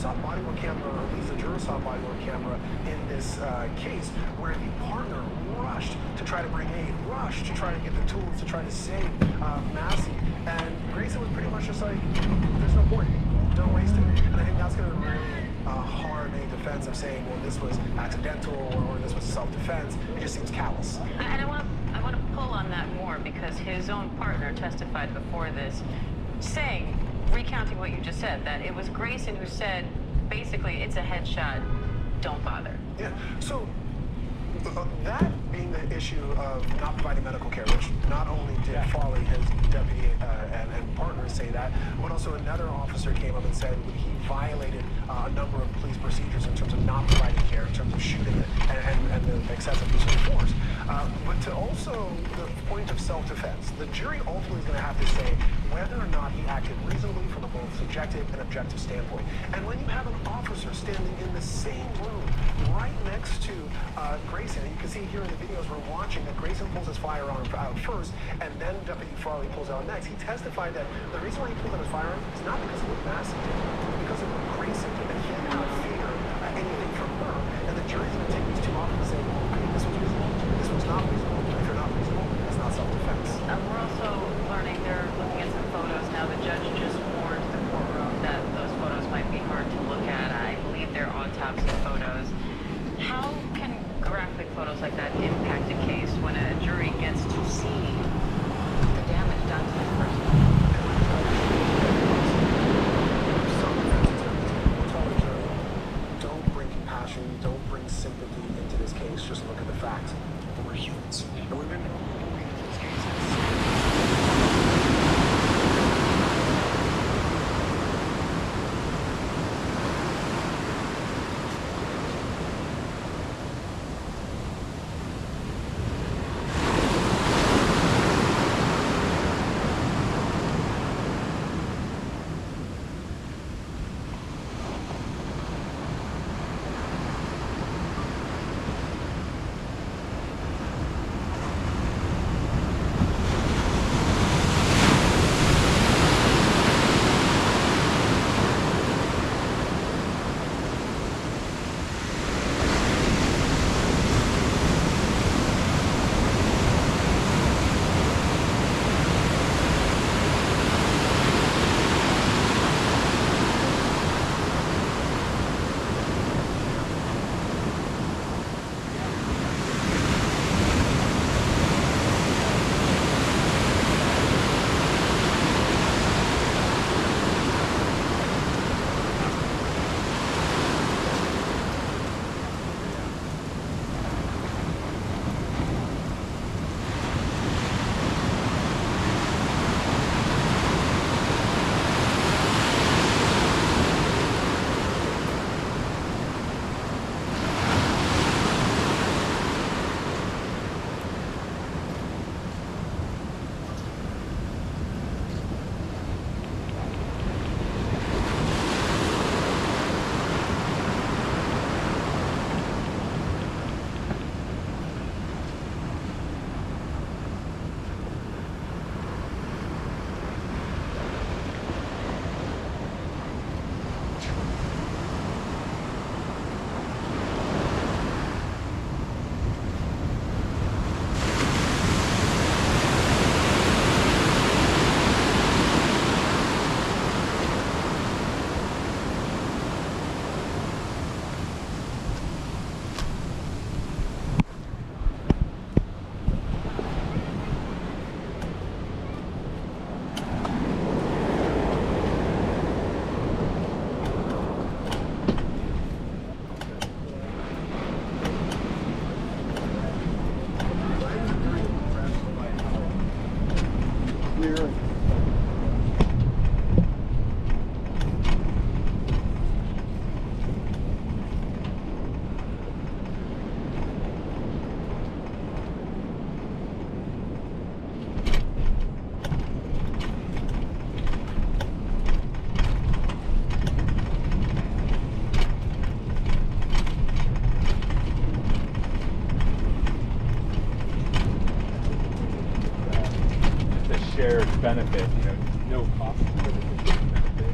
saw body-worn camera, or at least the jurors saw body-worn camera in this case where the partner rushed to try to bring aid, rushed to try to get the tools to try to save Massey. And Grayson was pretty much just like, there's no point, don't waste it. And I think that's going to really harm any defense of saying, well, this was accidental or this was self-defense. It just seems callous. And I want to pull on that more because his own partner testified before this, saying, recounting what you just said, that it was Grayson who said, basically, it's a headshot, don't bother. Yeah, so that being the issue of not providing medical care, which not only did Farley, his deputy and partner, say that, but also another officer came up and said he violated a number of police procedures in terms of not providing care, in terms of shooting and the excessive use of force. But to also the point of self-defense, the jury ultimately is going to have to say whether or not he acted reasonably from a both subjective and objective standpoint. And when you have an officer standing in the same room right next to Grayson, and you can see here in the videos we're watching that Grayson pulls his firearm out first, and then Deputy Farley pulls out next. He testified that the reason why he pulled out his firearm is not because of what Massey did, but because of what Grayson did, and he did not fear anything from her. And the jury's going to take these two off and say, well, I think this was reasonable, this was not reasonable. If you're not reasonable, it's not self-defense. We're also learning, they're looking at some photos now. The judge just warned the courtroom that those photos might be hard to look at. I believe they're autopsy photos. How can graphic photos like that impact a case when a jury gets to see the damage done to this person? Don't bring compassion, don't bring sympathy into this case. Just look at the facts. We're humans. And we've been reading these cases. shared benefit, no cost for the benefit.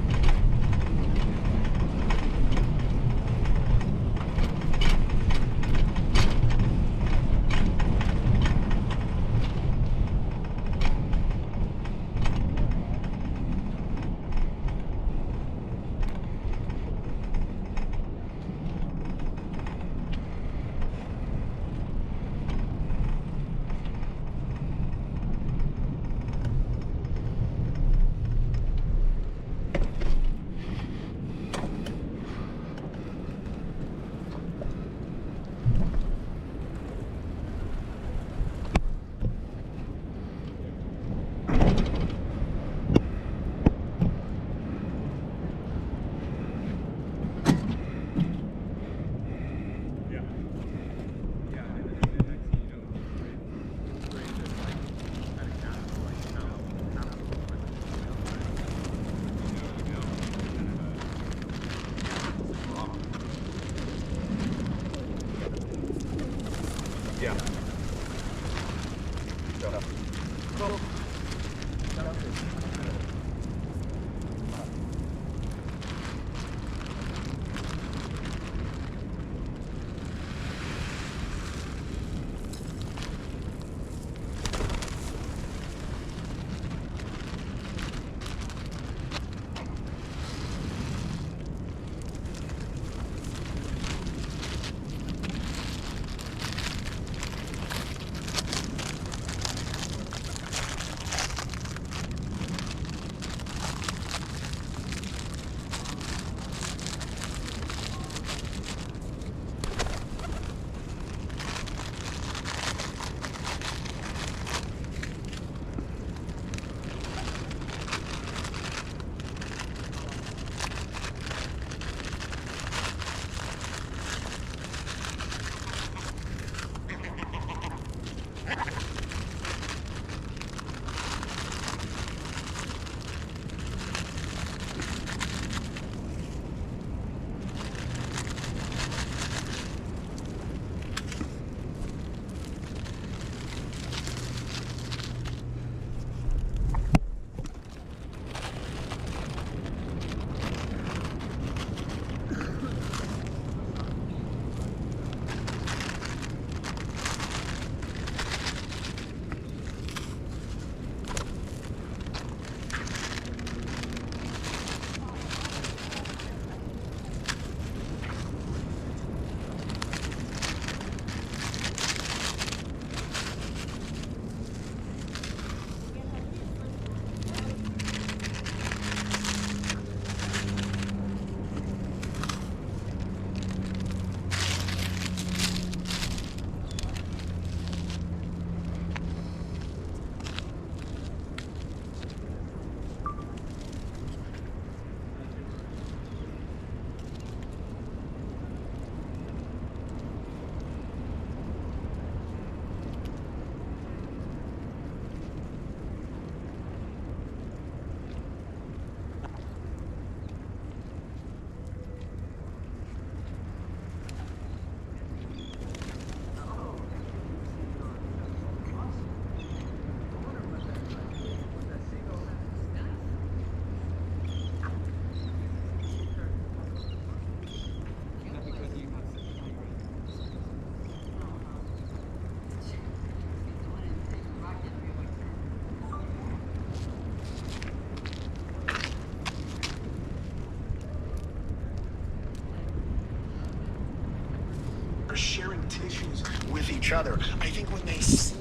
each other. I think when they see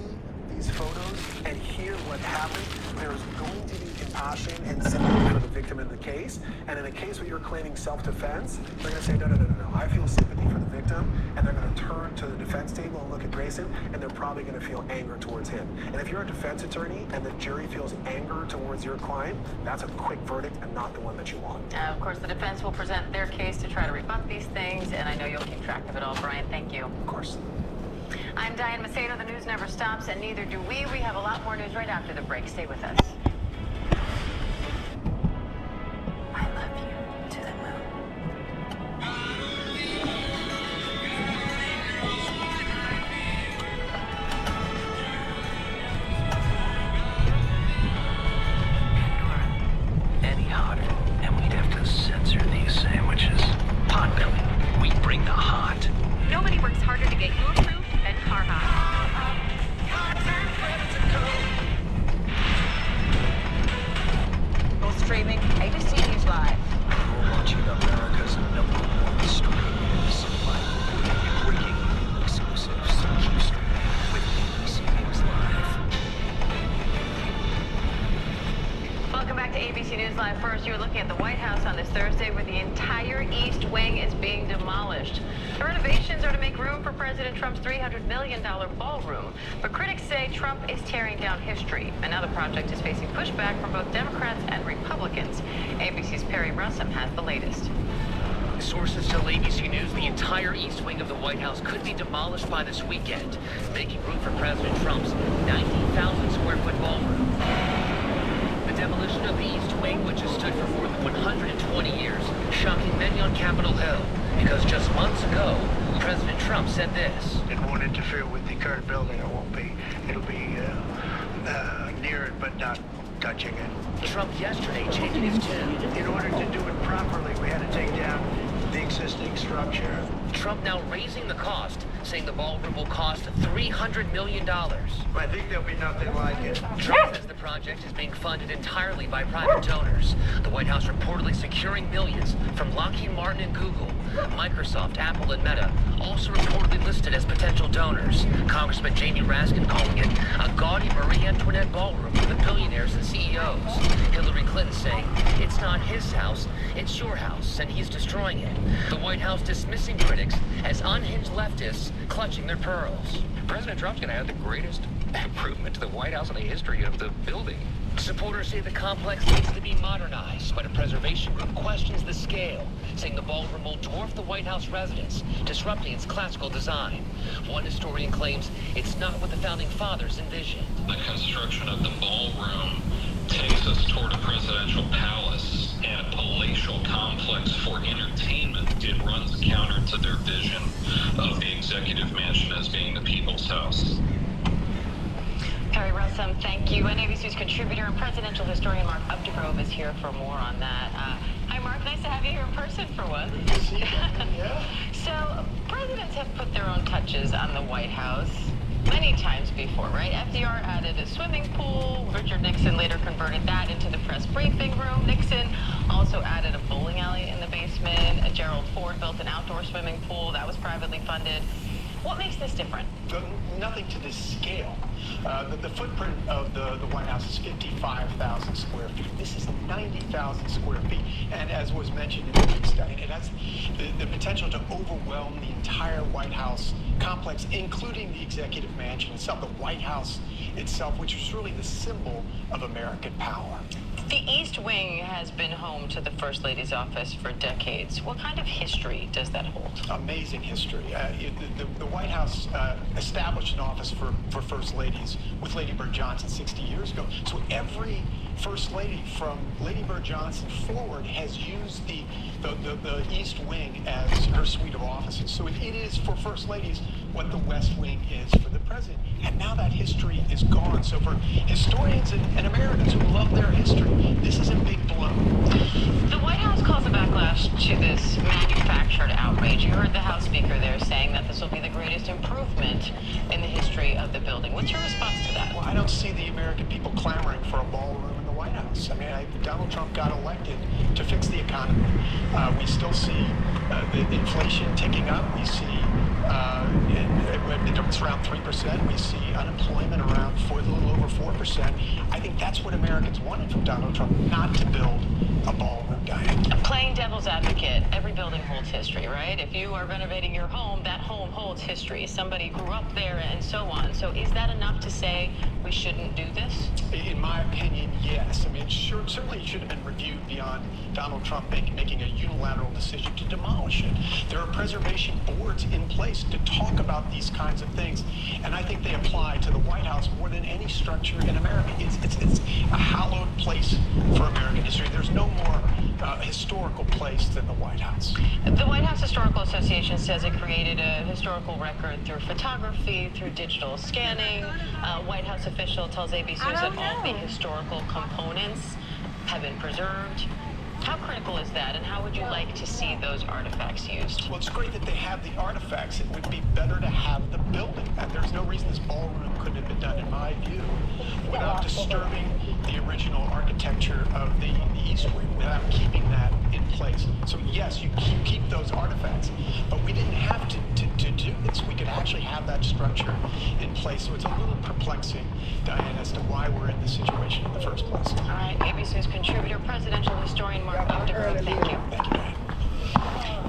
these photos and hear what happened, there's going to be compassion and sympathy for the victim in the case. And in a case where you're claiming self-defense, they're going to say, no, I feel sympathy for the victim. And they're going to turn to the defense table and look at Grayson, and they're probably going to feel anger towards him. And if you're a defense attorney and the jury feels anger towards your client, that's a quick verdict and not the one that you want. Of course, the defense will present their case to try to rebut these things, and I know you'll keep track of it all. Brian, thank you. Of course. I'm Diane Macedo. The news never stops, and neither do we. We have a lot more news right after the break. Stay with us. I love you to the moon. Any hotter, and we'd have to censor these sandwiches. Potbelly, we bring the hot. Nobody works harder to get you approved than Car Hot. Go streaming, ABC News Live. We're watching America's #1 streaming news live. Breaking exclusive social streaming with ABC News Live. Welcome back to ABC News Live. First, you're looking at the White House on this Thursday, where the entire East Wing is being demolished. The renovations are to make room for President Trump's $300 million ballroom. But critics say Trump is tearing down history, and now the project is facing pushback from both Democrats and Republicans. ABC's Perry Russum has the latest. Sources tell ABC News the entire East Wing of the White House could be demolished by this weekend, making room for President Trump's 90,000 square foot ballroom. The demolition of the East Wing, which has stood for more than 120 years, shocking many on Capitol Hill, because just months ago, President Trump said this. It won't interfere with the current building. It'll be near it, but not touching it. Trump yesterday changing his tune. In order to do it properly, we had to take down the existing structure. Trump now raising the cost, saying the ballroom will cost $300 million. I think there'll be nothing like it. Trump says the project is being funded entirely by private donors. The White House reportedly securing millions from Lockheed Martin and Google. Microsoft, Apple, and Meta also reportedly listed as potential donors. Congressman Jamie Raskin calling it a gaudy Marie Antoinette ballroom for the billionaires and CEOs. Hillary Clinton saying it's not his house, it's your house, and he's destroying it. The White House dismissing critics as unhinged leftists clutching their pearls. President Trump's going to add the greatest improvement to the White House in the history of the building. Supporters say the complex needs to be modernized, but a preservation group questions the scale, saying the ballroom will dwarf the White House residence, disrupting its classical design. One historian claims it's not what the founding fathers envisioned. The construction of the ballroom takes us toward a presidential palace and a palatial complex for entertainment. It runs counter to their vision of the executive mansion as being the people's house. Perry Russum, thank you. And ABC's contributor and presidential historian Mark Updegrove is here for more on that. Hi, Mark. Nice to have you here in person for once. Yeah. So, presidents have put their own touches on the White House many times before, right? FDR added a swimming pool. Richard Nixon later converted that into the press briefing room. Nixon also added a bowling alley in the basement. Gerald Ford built an outdoor swimming pool that was privately funded. What makes this different? Nothing to this scale. The footprint of the White House is 55,000 square feet. This is 90,000 square feet. And as was mentioned in the study, it has the potential to overwhelm the entire White House complex, including the executive mansion itself, the White House itself, which is really the symbol of American power. The East Wing has been home to the First Lady's office for decades. What kind of history does that hold? Amazing history. The White House established an office for First Ladies with Lady Bird Johnson 60 years ago. So every First Lady from Lady Bird Johnson forward has used the East Wing as her suite of offices. So it is for First Ladies what the West Wing is for the President. And now that history is gone. So for historians and Americans who love their history, this is a big blow. The White House calls a backlash to this manufactured outrage. You heard the House Speaker there saying that this will be the greatest improvement in the history of the building. What's your response to that? Well, I don't see the American people clamoring for a ballroom in the White House. I mean, Donald Trump got elected to fix the economy. We still see the inflation ticking up. We see It's around 3%. We see unemployment around a little over 4%. I think that's what Americans wanted from Donald Trump, not to build a ballroom, Diane. Playing devil's advocate, every building holds history, right? If you are renovating your home, that home holds history. Somebody grew up there and so on. So is that enough to say we shouldn't do this? In my opinion, yes. I mean, certainly it should have been reviewed beyond Donald Trump making a unilateral decision to demolish it. There are preservation boards in place to talk about these kinds of things, and I think they apply to the White House more than any structure in America. It's a hallowed place for American history. There's no more historical place than the White House. The White House Historical Association says it created a historical record through photography, through digital scanning. White House official tells ABC News that all the historical components have been preserved. How critical is that, and how would you like to see those artifacts used? Well, it's great that they have the artifacts. It would be better to have the building. And there's no reason this ballroom couldn't have been done, in my view, without disturbing the original architecture of the East Wing, without keeping that in place. So yes, you keep those artifacts, but we didn't have to do this. We could actually have that structure in place. So it's a little perplexing, Diane, as to why we're in this situation in the first place. All right, ABC News contributor, presidential historian Mark Vanderberg, thank you. Thank you, Diane.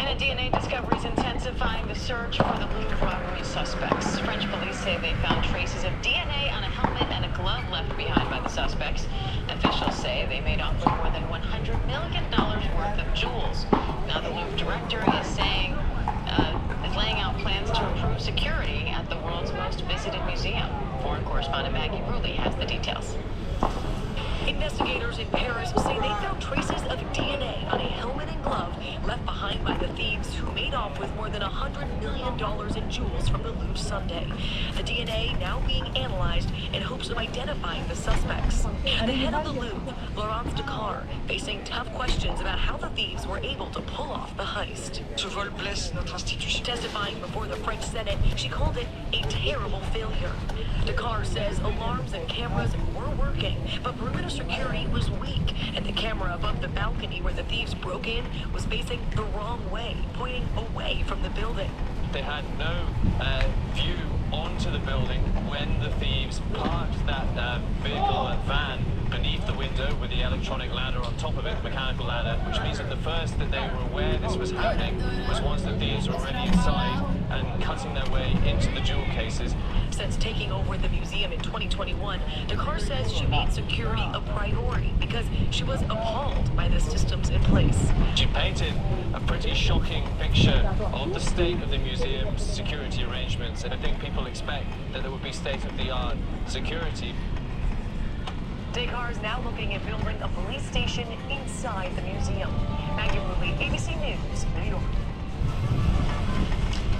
And DNA discoveries intensifying the search for the Louvre robbery suspects. French police say they found traces of DNA on a helmet and a glove left behind by the suspects. Officials say they made off with more than $100 million worth of jewels. Now the Louvre director is laying out plans to improve security at the world's most visited museum. Foreign correspondent Maggie Rulli has the details. Investigators in Paris say they found traces of DNA on a helmet and glove left behind by the thieves who made off with more than $100 million in jewels from the Louvre Sunday. The DNA now being analyzed in hopes of identifying the suspects. The head of the Louvre, Laurence Descartes, facing tough questions about how the thieves were able to pull off the heist. Ce vol blesse notre institution. Testifying before the French Senate, she called it a terrible failure. Descartes says alarms and cameras were working, but perimeter security was weak, and the camera above the balcony where the thieves broke in was facing the wrong way, pointing away from the building. They had no view onto the building when the thieves parked that vehicle, that van, beneath the window with the electronic ladder on top of it, the mechanical ladder, which means that the first that they were aware this was happening was once the thieves were already inside and cutting their way into the jewel cases. Since taking over the museum in 2021, Descartes says she made security a priority because she was appalled by the systems in place. She painted a pretty shocking picture of the state of the museum's security arrangements, and I think people expect that there would be state-of-the-art security. Descartes is now looking at building a police station inside the museum. Maggie Rulli, ABC News, New York.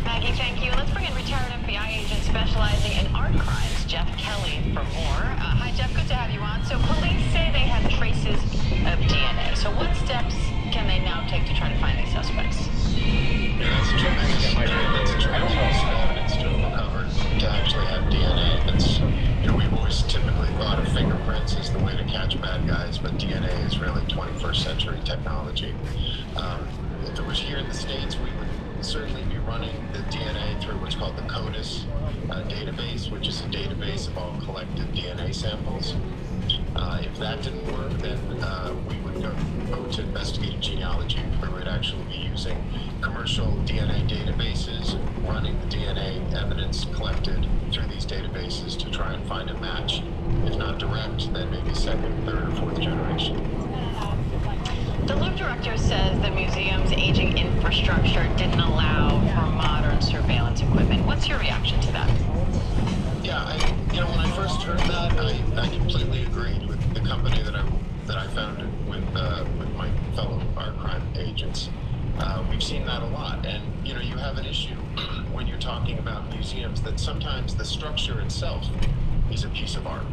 Maggie, thank you. Let's bring in retired FBI agent specializing in art crimes, Jeff Kelly, for more. Hi, Jeff. Good to have you on. So police say they have traces of DNA. So what steps can they now take to try to find these suspects? Yeah, that's a tremendous evidence to recover, to actually have DNA. That's, we've always typically thought of fingerprints as the way to catch bad guys, but DNA is really 21st century technology. If it was here in the States, we would certainly be running the DNA through what's called the CODIS database, which is a database of all collected DNA samples. If that didn't work, then we would go to investigative genealogy, where we'd actually be using commercial DNA databases, running the DNA evidence collected through these databases to try and find a match. If not direct, then maybe second, third, or fourth generation. The Louvre director says the museum's aging infrastructure didn't allow for modern surveillance equipment. What's your reaction to that? Yeah, when I first heard that, I completely agreed with the company that I founded with my fellow art crime agents. We've seen that a lot, and you have an issue when you're talking about museums that sometimes the structure itself is a piece of art,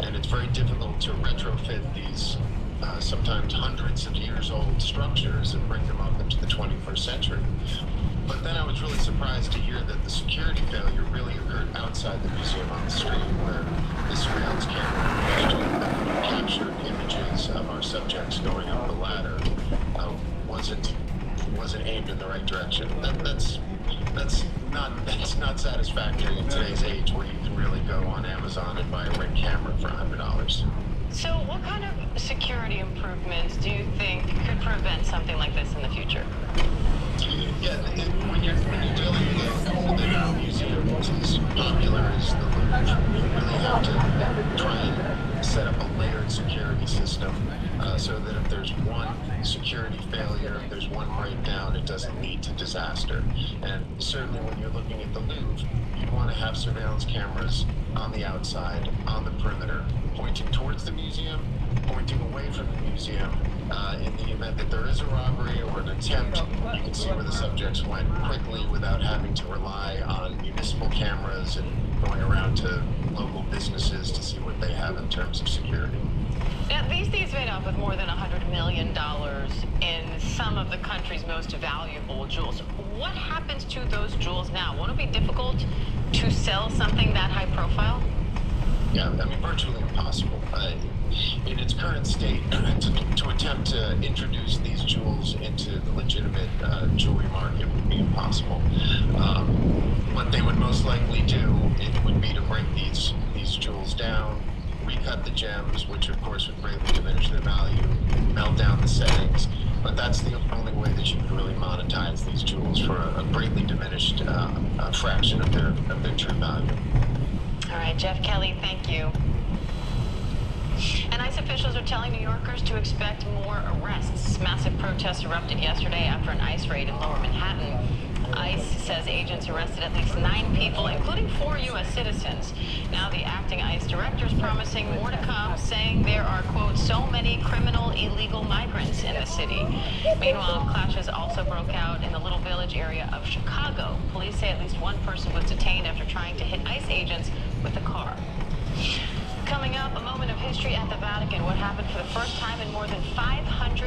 and it's very difficult to retrofit these sometimes hundreds of years old structures and bring them up into the 21st century. But then I was really surprised to hear that the security failure really occurred outside the museum on the street, where the surveillance camera that captured images of our subjects going up the ladder wasn't aimed in the right direction. That's That's not satisfactory in today's age where you can really go on Amazon and buy a Ring camera for $100. So what kind of security improvements do you think could prevent something like this in the future? Yeah, when you're dealing with a museum as popular as the Louvre, you really have to try and set up a layered security system so that if there's one security failure, if there's one breakdown, it doesn't lead to disaster. And certainly when you're looking at the Louvre, you want to have surveillance cameras on the outside, on the perimeter, pointing towards the museum, pointing away from the museum. In the event that there is a robbery or an attempt, you can see where the subjects went quickly without having to rely on municipal cameras and going around to local businesses to see what they have in terms of security. Now, these thieves made off with more than $100 million in some of the country's most valuable jewels. What happens to those jewels now? Won't it be difficult to sell something that high profile? Yeah, I mean, virtually impossible. In its current state, to attempt to introduce these jewels into the legitimate jewelry market would be impossible. What they would most likely do, it would be to break these jewels down, recut the gems, which of course would greatly diminish their value, melt down the settings, but that's the only way that you could really monetize these jewels for a greatly diminished fraction of their true value. All right, Jeff Kelly, thank you. And ICE officials are telling New Yorkers to expect more arrests. Massive protests erupted yesterday after an ICE raid in Lower Manhattan. ICE says agents arrested at least 9 people, including 4 U.S. citizens. Now the acting ICE director is promising more to come, saying there are, quote, so many criminal illegal migrants in the city. Meanwhile, clashes also broke out in the Little Village area of Chicago. Police say at least 1 person was detained after trying to hit ICE agents with a car. Coming up, a moment of history at the Vatican. What happened for the first time in more than 500